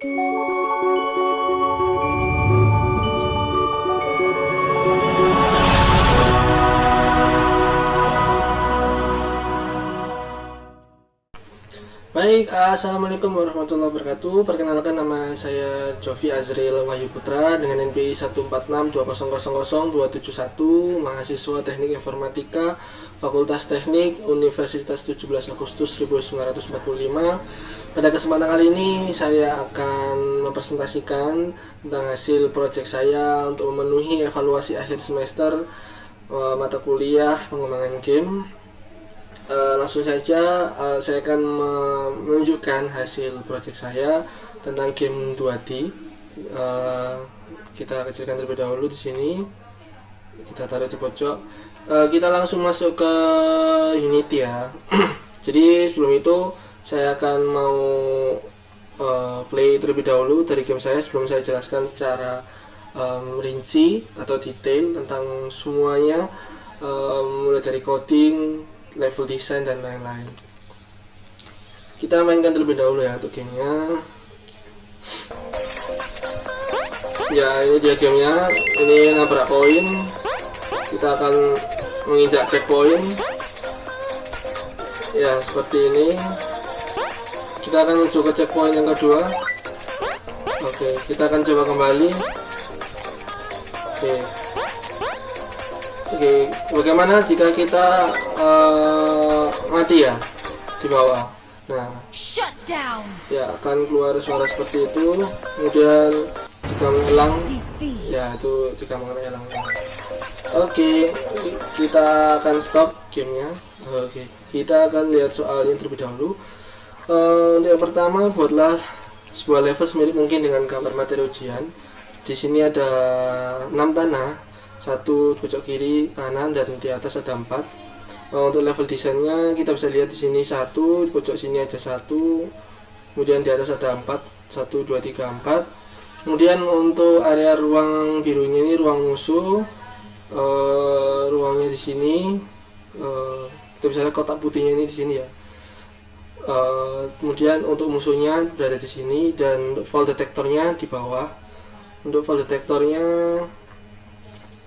Baik, assalamualaikum warahmatullahi wabarakatuh. Perkenalkan, nama saya Jovi Azril Wahyu Putra dengan NPI 14620000271, mahasiswa Teknik Informatika, Fakultas Teknik, Universitas 17 Agustus 1945. Pada kesempatan kali ini saya akan mempresentasikan tentang hasil proyek saya untuk memenuhi evaluasi akhir semester mata kuliah pengembangan game. Langsung saja saya akan menunjukkan hasil proyek saya tentang game 2D. Kita kecilkan terlebih dahulu di sini. Kita taruh di pojok. Kita langsung masuk ke Unity ya. Jadi sebelum itu saya akan mau play terlebih dahulu dari game saya sebelum saya jelaskan secara rinci atau detail tentang semuanya, mulai dari coding, level design dan lain-lain. Kita mainkan terlebih dahulu ya untuk gamenya. Ya, ini dia gamenya. Ini nabrak koin. Kita akan menginjak checkpoint. Ya, seperti ini. Kita akan menuju ke checkpoint yang kedua. Oke, kita akan coba kembali. Oke, bagaimana jika kita mati ya di bawah? Nah, ya akan keluar suara seperti itu. Kemudian jika menghilang, ya itu jika menghilang. Oke, kita akan stop gamenya. Oke, kita akan lihat soalnya terlebih dahulu. Untuk yang pertama, buatlah sebuah level semirip mungkin dengan gambar materi ujian. Di sini ada 6 tanah. 1 di pojok kiri, kanan, dan di atas ada 4. Untuk level desainnya kita bisa lihat di sini 1, di pojok sini ada 1, kemudian di atas ada 4, 1, 2, 3, 4. Kemudian untuk area ruang birunya ini ruang musuh. Ruangnya di sini, kita bisa lihat kotak putihnya ini di sini ya. Kemudian untuk musuhnya berada di sini, dan fall detektornya di bawah. Untuk fall detektornya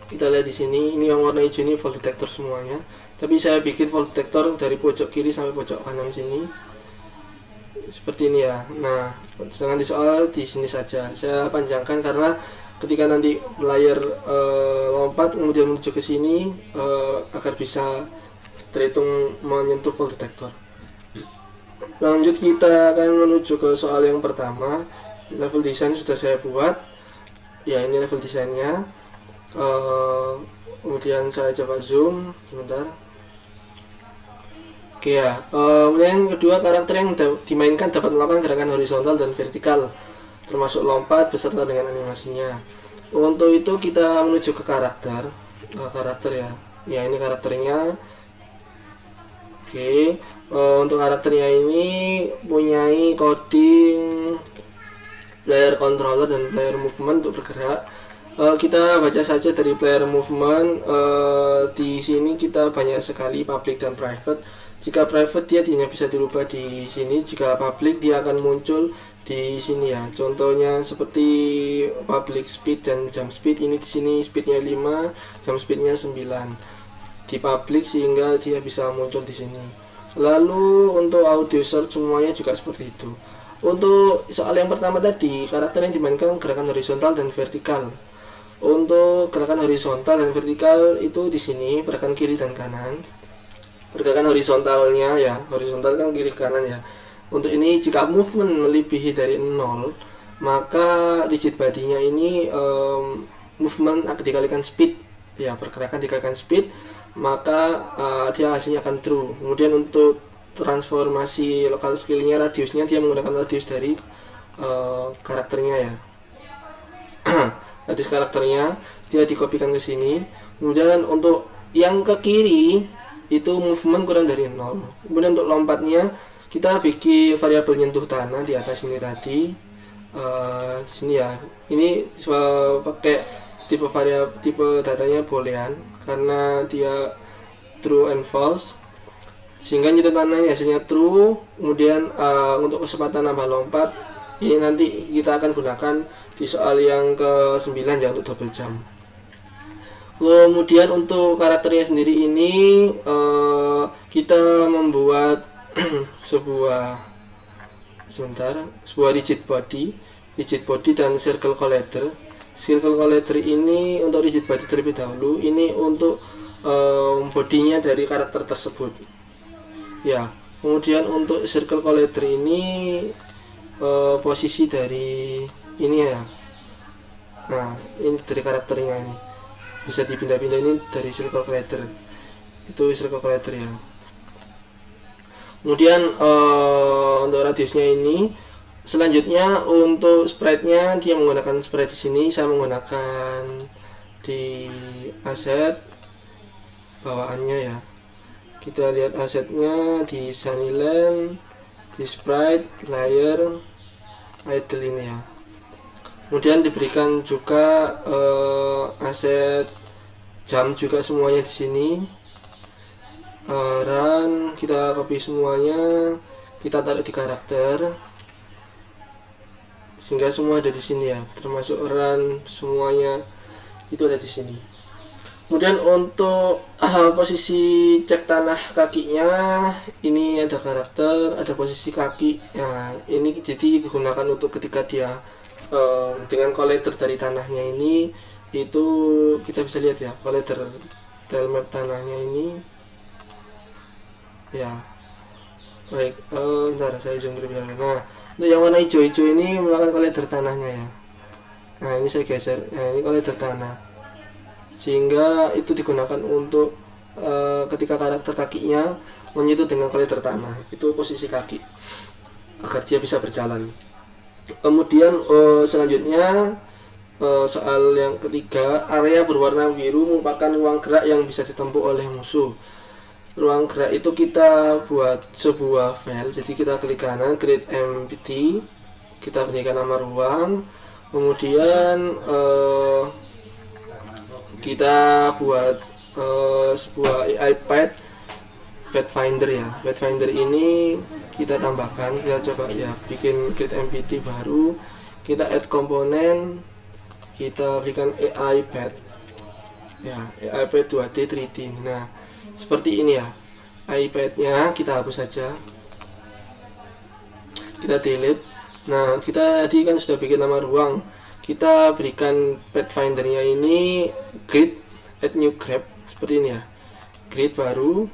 kita lihat di sini, ini yang warna hijau ini fall detector semuanya. Tapi saya bikin fall detector dari pojok kiri sampai pojok kanan sini. Seperti ini ya. Nah, jangan di soal di sini saja. Saya panjangkan karena ketika nanti player lompat kemudian menuju ke sini agar bisa terhitung menyentuh fall detector. Lanjut, kita akan menuju ke soal yang pertama. Level design sudah saya buat. Ya, ini level desainnya. Kemudian saya coba zoom sebentar. Oke ya. Kemudian kedua, karakter yang dimainkan dapat melakukan gerakan horizontal dan vertikal, termasuk lompat beserta dengan animasinya. Untuk itu kita menuju ke karakter ya. Ya, ini karakternya. Oke. Untuk karakternya ini punyai coding, player controller dan player movement untuk bergerak. Kita baca saja dari player movement. Di sini kita banyak sekali public dan private. Jika private dia hanya bisa dirubah di sini, jika public dia akan muncul di sini ya. Contohnya seperti public speed dan jump speed. Ini di sini speednya 5, jump speednya 9 di public, sehingga dia bisa muncul di sini. Lalu untuk audio search semuanya juga seperti itu. Untuk soal yang pertama tadi, karakter yang dimainkan gerakan horizontal dan vertikal. Untuk gerakan horizontal dan vertikal itu di sini gerakan kiri dan kanan. Gerakan horizontalnya ya, horizontal kan kiri kanan ya. Untuk ini jika movement melebihi dari 0, maka rigid body-nya ini movement akan dikalikan speed ya, pergerakan dikalikan speed, maka dia hasilnya akan true. Kemudian untuk transformasi lokal skill-nya, radiusnya dia menggunakan radius dari karakternya ya. Radius karakternya dia dikopikan ke sini. Kemudian untuk yang ke kiri itu movement kurang dari 0. Kemudian untuk lompatnya kita bikin variabel nyentuh tanah di atas ini tadi. Di sini ya. Ini pakai tipe datanya boolean karena dia true and false, sehingga nyentuh tanah ini hasilnya true. Kemudian untuk kecepatan nambah lompat Ini nanti kita akan gunakan di soal yang ke-9 ya, untuk double jump. Kemudian untuk karakternya sendiri ini kita membuat sebuah rigid body dan circle collider. Circle collider ini untuk rigid body terlebih dahulu. Ini untuk bodinya dari karakter tersebut. Ya, kemudian untuk circle collider ini posisi dari ini ya. Nah, ini dari karakternya ini. Bisa dipindah-pindah, ini dari circle collider. Itu circle collider ya. Kemudian untuk radiusnya ini, selanjutnya untuk sprite-nya dia menggunakan sprite di sini. Saya menggunakan di aset bawaannya ya. Kita lihat asetnya di Sunnyland, di sprite, layer, idle ini ya. Kemudian diberikan juga aset jam juga semuanya di sini. Run kita copy semuanya, kita taruh di karakter sehingga semua ada di sini ya, termasuk run semuanya itu ada di sini. Kemudian untuk posisi cek tanah kakinya, ini ada karakter, ada posisi kaki. Nah, ini jadi digunakan untuk ketika dia dengan collider dari tanahnya ini, itu kita bisa lihat ya, collider tile map tanahnya ini ya. Baik, bentar saya zoom dulu biar. Nah, untuk yang warna hijau-hijau ini melakukan collider tanahnya ya. Nah, ini saya geser. Nah, ini collider tanah, sehingga itu digunakan untuk ketika karakter kakinya menyentuh dengan collider tanah, itu posisi kaki agar dia bisa berjalan. Kemudian selanjutnya soal yang ketiga, area berwarna biru merupakan ruang gerak yang bisa ditempuh oleh musuh. Ruang gerak itu kita buat sebuah file, jadi kita klik kanan, create empty, kita berikan nama ruang, kemudian kita buat sebuah AI Pathfinder ya. Pathfinder ini kita tambahkan, kita coba ya bikin create empty baru, kita add komponen, kita berikan AI Path ya, AI Path 2D 3D. Nah, seperti ini ya. iPad-nya kita hapus saja, kita delete. Nah, kita tadi kan sudah bikin nama ruang, kita berikan Pathfinder-nya ini grid, add new graph seperti ini ya, grid baru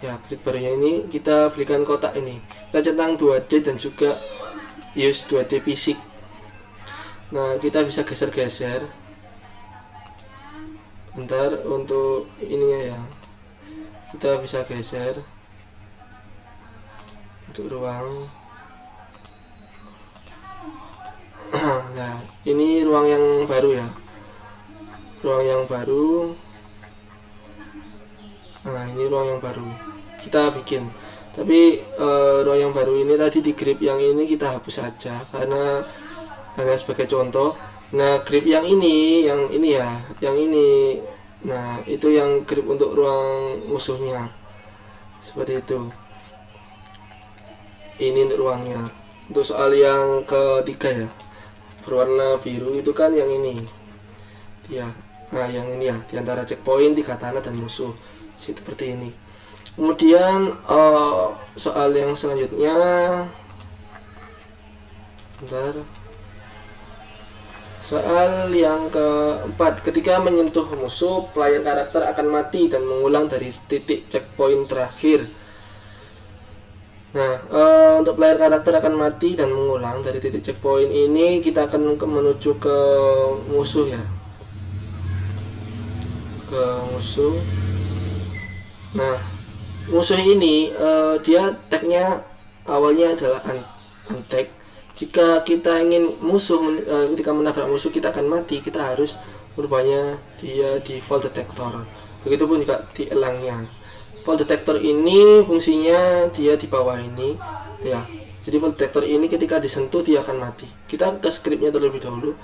ya. Grid barunya ini kita berikan kotak ini, kita centang 2D dan juga use 2D fisik. Nah, kita bisa geser-geser. Bentar, untuk ininya ya, kita bisa geser untuk ruang. Nah, ini ruang yang baru ya, ruang yang baru. Nah, ini ruang yang baru kita bikin, tapi ruang yang baru ini tadi di grip yang ini kita hapus saja karena hanya sebagai contoh. Nah, grip yang ini ya, yang ini. Nah, itu yang grip untuk ruang musuhnya, seperti itu. Ini untuk ruangnya. Untuk soal yang ketiga ya, berwarna biru itu kan yang ini ya. Nah, yang ini ya, diantara checkpoint, 3 tanah dan musuh, seperti ini. Kemudian soal yang selanjutnya, bentar. Soal yang keempat, ketika menyentuh musuh, player karakter akan mati dan mengulang dari titik checkpoint terakhir. Nah, untuk player karakter akan mati dan mengulang dari titik checkpoint ini, kita akan menuju ke musuh ya, ke musuh. Nah, musuh ini dia tagnya awalnya adalah untag. Jika kita ingin musuh ketika menabrak musuh kita akan mati, kita harus merubahnya dia di fall detector. Begitupun juga di elangnya. Fall detector ini fungsinya dia di bawah ini ya. Jadi fall detector ini ketika disentuh dia akan mati. Kita ke scriptnya terlebih dahulu,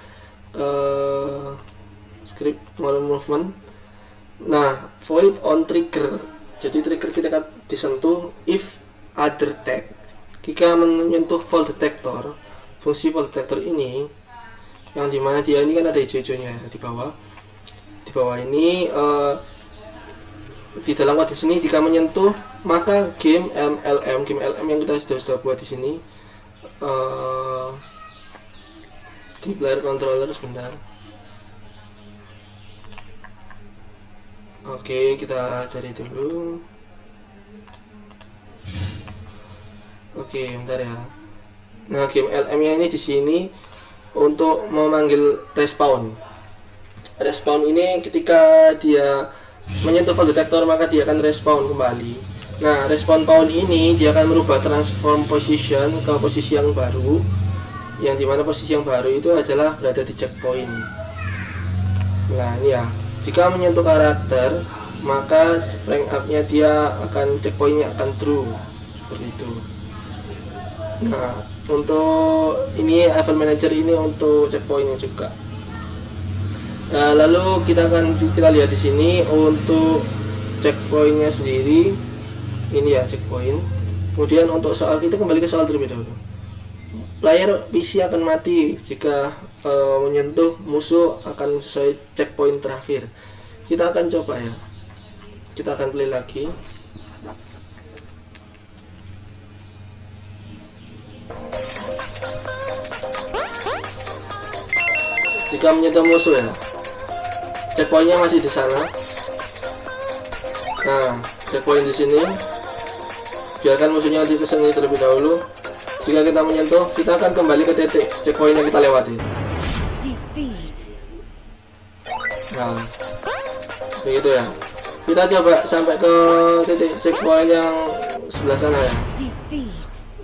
script model movement. Nah, void on trigger. Jadi trigger kita akan disentuh if other tag. jika menyentuh fall detector, fungsi fall detector ini yang dimana dia ini kan ada hijau-hijaunya di bawah. Di bawah ini di dalam kode sini jika menyentuh, maka game LM yang kita sudah buat di sini di player controller sebentar. Oke, kita cari dulu. Oke, bentar ya. Nah, game LM-nya ini di sini untuk memanggil respawn. Respawn ini ketika dia menyentuh fall detector maka dia akan respawn kembali. Nah, respawn pawn ini dia akan merubah transform position ke posisi yang baru, yang dimana posisi yang baru itu adalah berada di checkpoint. Nah, ini ya. Jika menyentuh karakter, maka rank up-nya dia akan checkpointnya akan true seperti itu. Nah, untuk ini level manager ini untuk checkpointnya juga. Nah, lalu kita lihat di sini untuk checkpointnya sendiri. Ini ya checkpoint. Kemudian untuk soal, kita kembali ke soal terlebih dahulu. Player PC akan mati jika menyentuh musuh akan sesuai checkpoint terakhir. Kita akan coba ya. Kita akan play lagi. Jika menyentuh musuh ya, checkpointnya masih di sana. Nah, checkpoint di sini. Biarkan musuhnya di kesini terlebih dahulu. Jika kita menyentuh, kita akan kembali ke titik checkpoint yang kita lewati. Nah, begitu ya. Kita coba sampai ke titik checkpoint yang sebelah sana ya.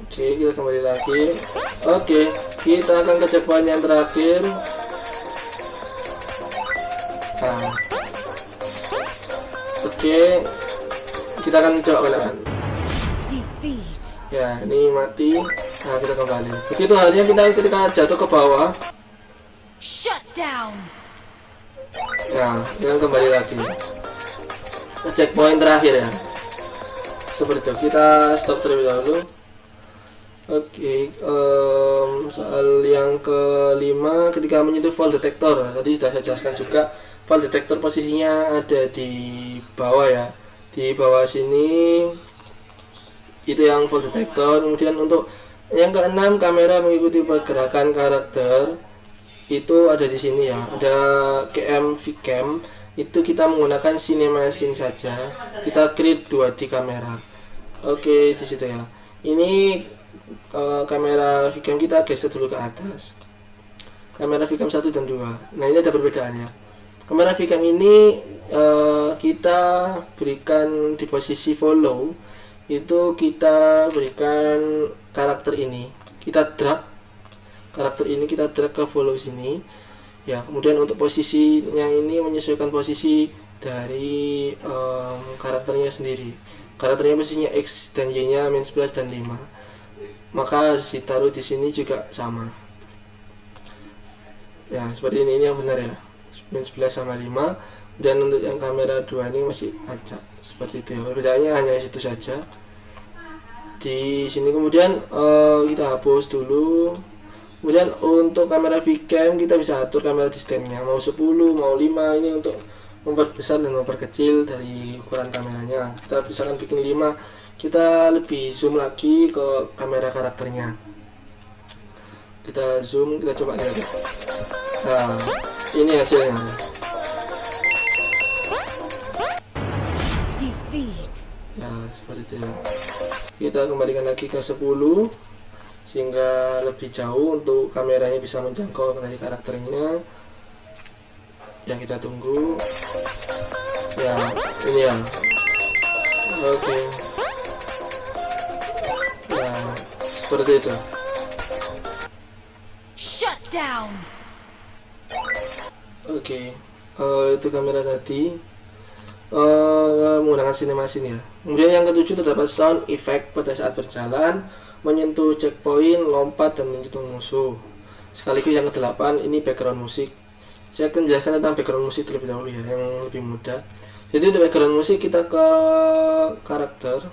Oke, kita kembali lagi. Oke, kita akan ke checkpoint yang terakhir. Nah, oke, kita akan coba ulangan. Ya, ini mati. Nah, kita kembali. Begitu halnya kita ketika jatuh ke bawah. Nah, kita kembali lagi ke checkpoint terakhir ya. Seperti itu. Kita stop terlebih dahulu. Oke, soal yang kelima, ketika menyentuh fall detector. Tadi sudah saya jelaskan juga. Fall detector posisinya ada di bawah ya, di bawah sini itu yang fall detector. Kemudian untuk yang keenam, kamera mengikuti pergerakan karakter, itu ada di sini ya, ada KM VCam. Itu kita menggunakan cinema scene saja, kita create 2D kamera. Oke, di situ ya. Ini kamera VCam kita geser dulu ke atas, kamera VCam 1 dan 2. Nah, ini ada perbedaannya. Kamera VCam ini kita berikan di posisi follow, itu kita berikan karakter ini, kita drag karakter ini, kita drag ke follow sini ya. Kemudian untuk posisinya ini menyesuaikan posisi dari karakternya sendiri. Karakternya posisinya X dan Y nya -11 dan 5, maka harus ditaruh di sini juga sama ya, seperti ini yang benar ya, -11 sama 5. Dan untuk yang kamera 2 ini masih acak, seperti itu ya. Perbedaannya hanya itu saja di sini. Kemudian kita hapus dulu. Kemudian untuk kamera VCam kita bisa atur kamera distance-nya, mau 10, mau 5. Ini untuk memperbesar dan memperkecil dari ukuran kameranya. Kita bisa kan bikin 5. Kita lebih zoom lagi ke kamera karakternya. Kita zoom, kita coba lihat. Nah, ini hasilnya. Ya, seperti itu ya. Kita kembalikan lagi ke 10 sehingga lebih jauh untuk kameranya bisa menjangkau dari karakternya. Ya, kita tunggu. Ya, ini ya. Oke. Ya, seperti itu. Oke. Itu kamera tadi. Menggunakan cinema scene ya. Kemudian yang ketujuh, terdapat sound effect pada saat berjalan, menyentuh checkpoint, lompat, dan menyentuh musuh. Sekaligus yang ke-8, ini background musik. Saya akan menjelaskan tentang background musik terlebih dahulu ya, yang lebih mudah. Jadi untuk background musik kita ke karakter,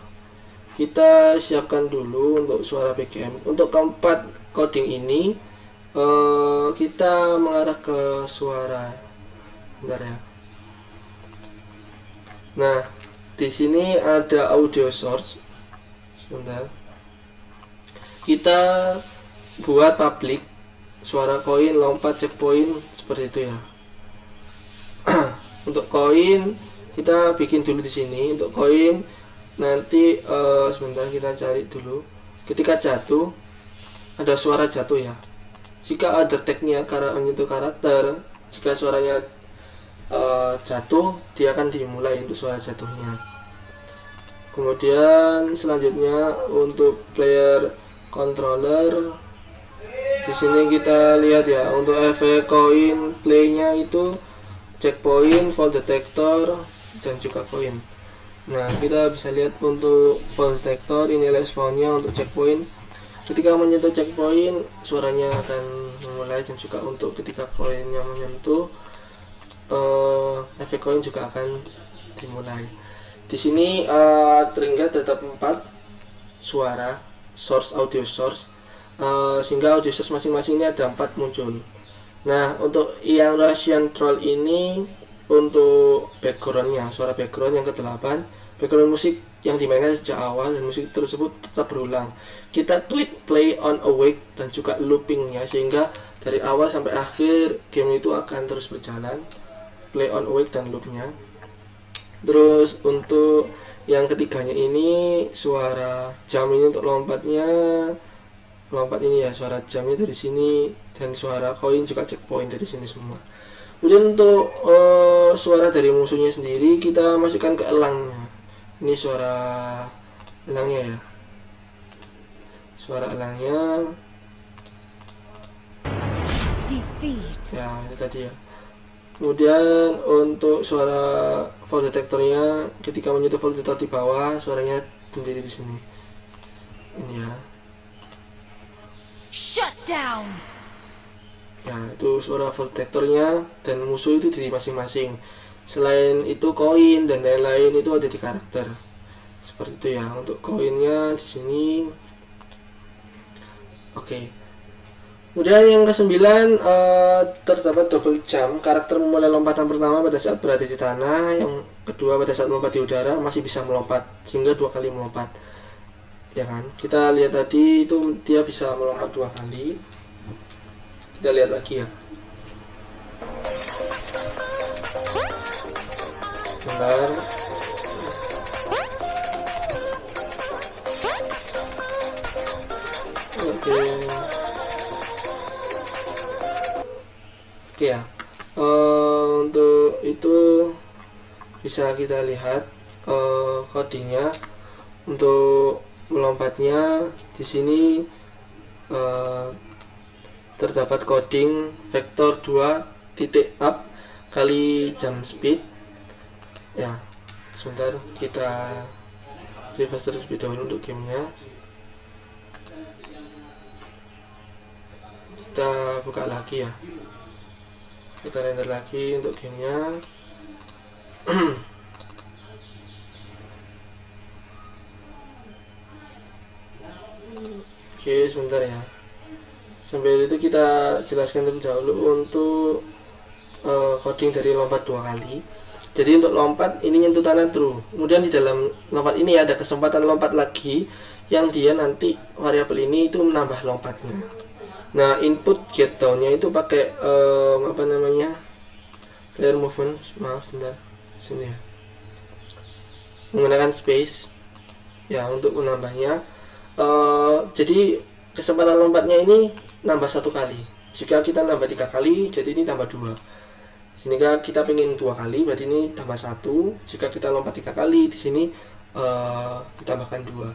kita siapkan dulu untuk suara BGM. Untuk keempat coding ini kita mengarah ke suara. Bentar ya. Nah, di sini ada audio source. Sebentar. Kita buat public suara koin, lompat, checkpoint seperti itu ya. Untuk koin kita bikin dulu di sini. Untuk koin nanti sebentar kita cari dulu. Ketika jatuh ada suara jatuh ya. Jika ada tagnya menyentuh karakter, jika suaranya jatuh, dia akan dimulai untuk suara jatuhnya. Kemudian selanjutnya untuk player controller, di sini kita lihat ya, untuk efek koin playnya itu checkpoint, fall detector, dan juga koin. Nah, kita bisa lihat untuk fall detector ini responnya. Untuk checkpoint, ketika menyentuh checkpoint suaranya akan memulai, dan juga untuk ketika koinnya menyentuh efek koin juga akan dimulai. Di sini terdapat 4 suara source, audio source, sehingga audio source masing-masing ini ada 4 muncul. Nah, untuk yang Russian Troll ini untuk backgroundnya, suara background yang ke-8, background musik yang dimainkan sejak awal dan musik tersebut tetap berulang. Kita klik play on awake dan juga loopingnya, sehingga dari awal sampai akhir game itu akan terus berjalan, play on awake dan loopnya. Terus untuk yang ketiganya ini suara jam ini untuk lompatnya, lompat ini ya, suara jamnya dari sini, dan suara koin juga checkpoint dari sini semua. Kemudian untuk suara dari musuhnya sendiri kita masukkan ke elangnya. Ini suara elangnya ya, suara elangnya ya, itu tadi ya. Kemudian untuk suara fall detectornya, ketika menyentuh fall detector di bawah, suaranya sendiri di sini. Ini ya. Shut down. Ya, itu suara fall detectornya, dan musuh itu di masing-masing. Selain itu koin dan lain-lain itu ada di karakter. Seperti itu ya. Untuk koinnya di sini. Oke. Kemudian yang ke-9 terdapat double jump. Karakter memulai lompatan pertama pada saat berada di tanah, yang kedua pada saat melompat di udara masih bisa melompat, sehingga 2 kali melompat. Ya kan? Kita lihat tadi itu dia bisa melompat 2 kali. Kita lihat lagi ya. Bentar. Oke ya. Untuk itu bisa kita lihat codingnya. Untuk melompatnya di sini terdapat coding vektor 2 titik up kali jump speed ya. Sebentar kita refresh terlebih dahulu untuk gamenya. Kita buka lagi ya, kita render lagi untuk gamenya. Oke, sebentar ya. Sambil itu kita jelaskan terlebih dahulu untuk coding dari lompat 2 kali. Jadi untuk lompat ini nyentuh tanah true. Kemudian di dalam lompat ini ada kesempatan lompat lagi, yang dia nanti variabel ini itu menambah lompatnya. Nah, input get down-nya itu pakai apa namanya? Player movement, maaf sebentar. Sini ya. Menggunakan space ya untuk menambahnya. Jadi kesempatan lompatnya ini nambah 1 kali. Jika kita nambah 3 kali, jadi ini tambah 2. Sehingga kita pengen 2 kali, berarti ini tambah 1. Jika kita lompat 3 kali, di sini ditambahkan 2.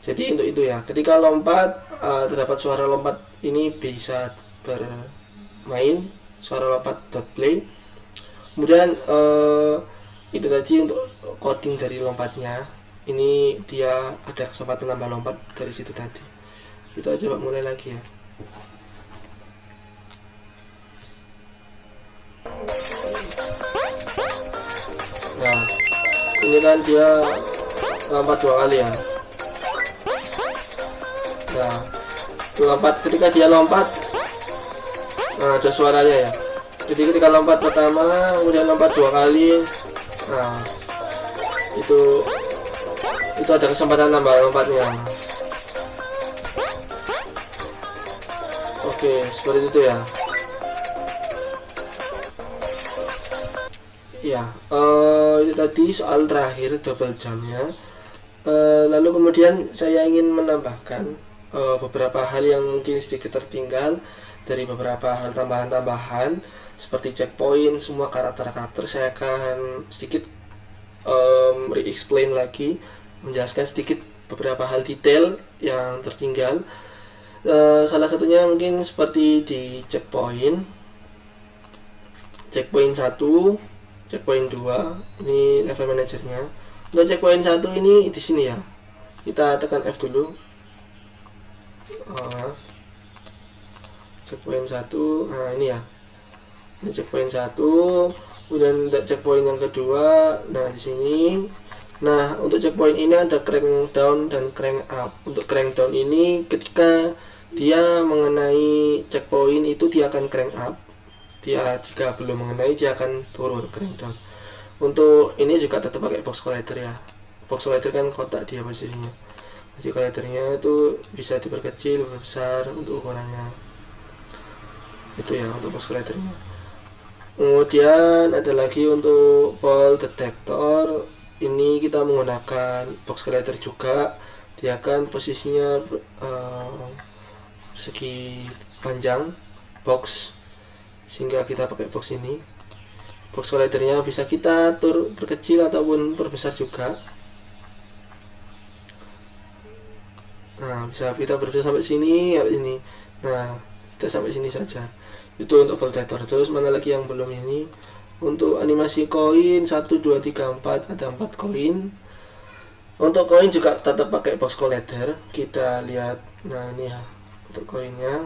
Jadi untuk itu ya, ketika lompat terdapat suara lompat ini bisa bermain, suara lompat .play. Kemudian itu tadi untuk coding dari lompatnya. Ini dia ada kesempatan nambah lompat dari situ tadi. Kita coba mulai lagi ya. Nah, ini kan dia lompat 2 kali ya. Nah, lompat, ketika dia lompat, nah ada suaranya ya. Jadi ketika lompat pertama, kemudian lompat 2 kali, nah itu ada kesempatan nambah lompatnya. Oke, seperti itu ya. Ya, itu tadi soal terakhir double jumpnya. Lalu kemudian saya ingin menambahkan beberapa hal yang mungkin sedikit tertinggal dari beberapa hal tambahan-tambahan seperti checkpoint. Semua karakter-karakter saya akan sedikit re-explain lagi, menjelaskan sedikit beberapa hal detail yang tertinggal. Salah satunya mungkin seperti di checkpoint 1, checkpoint 2, ini level manajernya. Untuk checkpoint 1 ini di sini ya. Kita tekan F dulu. Checkpoint 1. Nah, ini ya. Ini checkpoint 1. Kemudian checkpoint yang kedua. Nah, di sini. Nah, untuk checkpoint ini ada crank down dan crank up. Untuk crank down ini ketika dia mengenai checkpoint itu dia akan crank up. Dia jika belum mengenai dia akan turun crank down. Untuk ini juga tetap pakai box collider ya. Box collider kan kotak dia posisinya. Jadi collidernya itu bisa diperkecil, diperbesar untuk ukurannya. Itu ya untuk box collidernya. Kemudian ada lagi untuk fall detector. Ini kita menggunakan box collider juga. Dia akan posisinya segi panjang box, sehingga kita pakai box ini. Box collidernya bisa kita atur perkecil ataupun perbesar juga. Nah, bisa kita berbesar sampai sini, sampai sini. Nah, kita sampai sini saja. Itu untuk fall detector. Terus mana lagi yang belum ini? Untuk animasi koin 1, 2, 3, 4 ada 4 koin. Untuk koin juga tetap pakai box collider. Kita lihat. Nah, ini ya. Untuk koinnya,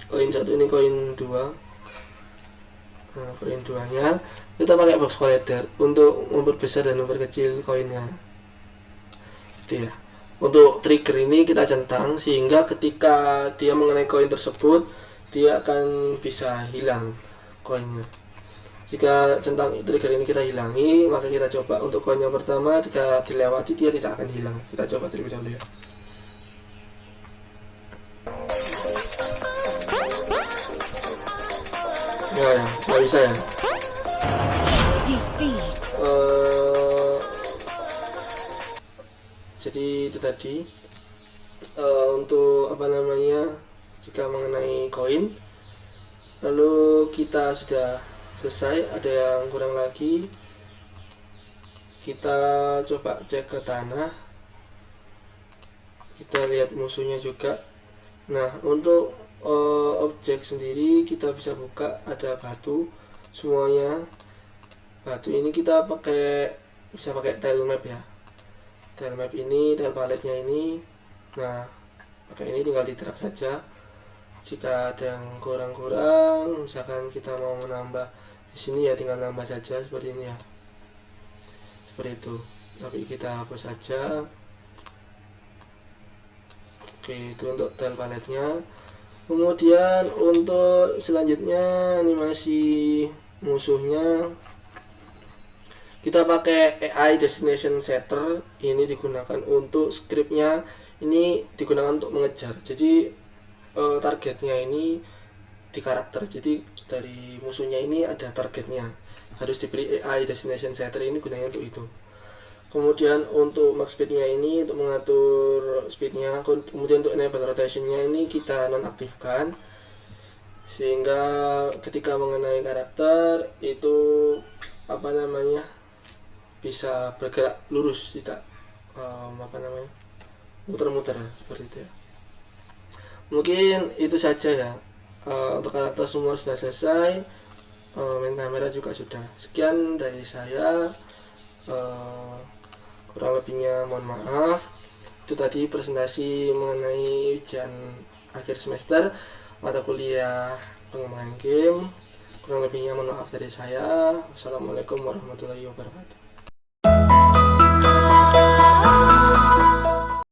koin 1 ini koin 2. Nah, koin 2 nya kita pakai box collider untuk memperbesar dan memperkecil koinnya. Itu ya. Untuk trigger ini kita centang sehingga ketika dia mengenai koin tersebut dia akan bisa hilang koinnya. Jika centang trigger ini kita hilangi, maka kita coba untuk koin yang pertama, jika dilewati dia tidak akan hilang. Kita coba terlebih dahulu ya. Ya, nggak bisa ya. Jadi itu tadi untuk apa namanya, jika mengenai koin. Lalu kita sudah selesai. Ada yang kurang lagi, kita coba cek ke tanah, kita lihat musuhnya juga. Nah, untuk objek sendiri kita bisa buka, ada batu semuanya. Batu ini kita bisa pakai tile map ya. Tile map ini, tile paletnya ini. Nah, pakai ini tinggal di drag saja. Jika ada yang kurang-kurang, misalkan kita mau menambah di sini ya, tinggal nambah saja seperti ini ya. Seperti itu. Tapi kita hapus saja. Oke, itu untuk tile paletnya. Kemudian untuk selanjutnya animasi musuhnya, kita pakai AI Destination Setter. Ini digunakan untuk scriptnya, ini digunakan untuk mengejar. Jadi targetnya ini di karakter. Jadi dari musuhnya ini ada targetnya, harus diberi AI Destination Setter. Ini gunanya untuk itu. Kemudian untuk max speednya ini untuk mengatur speednya. Kemudian untuk enable rotationnya ini kita nonaktifkan, sehingga ketika mengenai karakter itu apa namanya, bisa bergerak lurus, tidak muter-muter seperti itu ya. Mungkin itu saja ya. Untuk karakter semua sudah selesai, main kamera juga sudah. Sekian dari saya. Kurang lebihnya mohon maaf. Itu tadi presentasi mengenai ujian akhir semester mata kuliah pengembangan game. Kurang lebihnya mohon maaf dari saya. Wassalamualaikum warahmatullahi wabarakatuh.